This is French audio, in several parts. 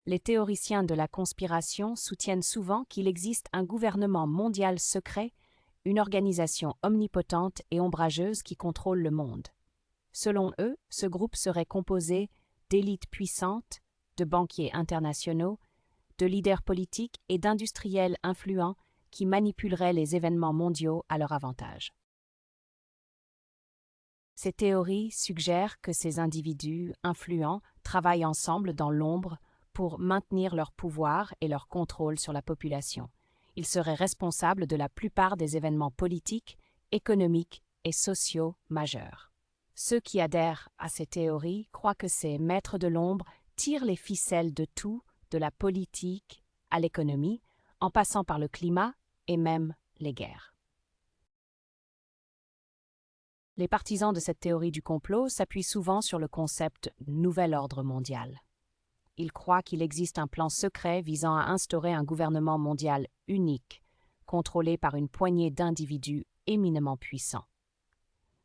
les théoriciens de la conspiration soutiennent souvent qu'il existe un gouvernement mondial secret, une organisation omnipotente et ombrageuse qui contrôle le monde. Selon eux, ce groupe serait composé d'élites puissantes, de banquiers internationaux, de leaders politiques et d'industriels influents qui manipuleraient les événements mondiaux à leur avantage. Ces théories suggèrent que ces individus influents travaillent ensemble dans l'ombre pour maintenir leur pouvoir et leur contrôle sur la population. Ils seraient responsables de la plupart des événements politiques, économiques et sociaux majeurs. Ceux qui adhèrent à ces théories croient que ces maîtres de l'ombre tirent les ficelles de tout, de la politique à l'économie, en passant par le climat et même les guerres. Les partisans de cette théorie du complot s'appuient souvent sur le concept « nouvel ordre mondial ». Ils croient qu'il existe un plan secret visant à instaurer un gouvernement mondial unique, contrôlé par une poignée d'individus éminemment puissants.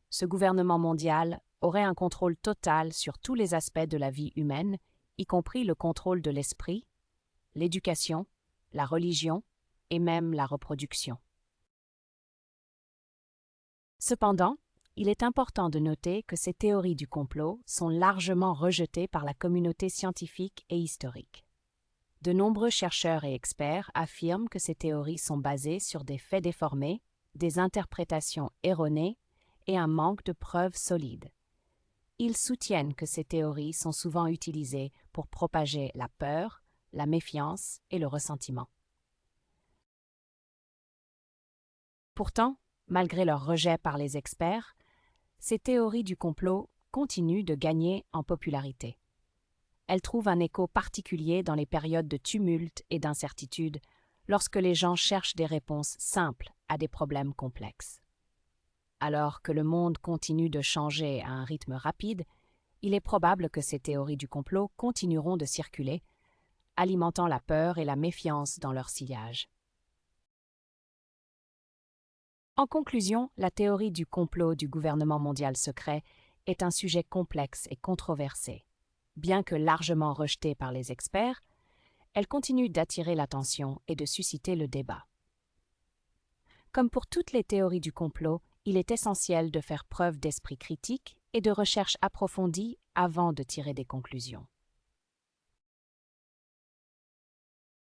Ce gouvernement mondial aurait un contrôle total sur tous les aspects de la vie humaine, y compris le contrôle de l'esprit, l'éducation, la religion et même la reproduction. Cependant, il est important de noter que ces théories du complot sont largement rejetées par la communauté scientifique et historique. De nombreux chercheurs et experts affirment que ces théories sont basées sur des faits déformés, des interprétations erronées et un manque de preuves solides. Ils soutiennent que ces théories sont souvent utilisées pour propager la peur, la méfiance et le ressentiment. Pourtant, malgré leur rejet par les experts, ces théories du complot continuent de gagner en popularité. Elles trouvent un écho particulier dans les périodes de tumulte et d'incertitude, lorsque les gens cherchent des réponses simples à des problèmes complexes. Alors que le monde continue de changer à un rythme rapide, il est probable que ces théories du complot continueront de circuler, alimentant la peur et la méfiance dans leur sillage. En conclusion, la théorie du complot du gouvernement mondial secret est un sujet complexe et controversé. Bien que largement rejetée par les experts, elle continue d'attirer l'attention et de susciter le débat. Comme pour toutes les théories du complot, il est essentiel de faire preuve d'esprit critique et de recherche approfondie avant de tirer des conclusions.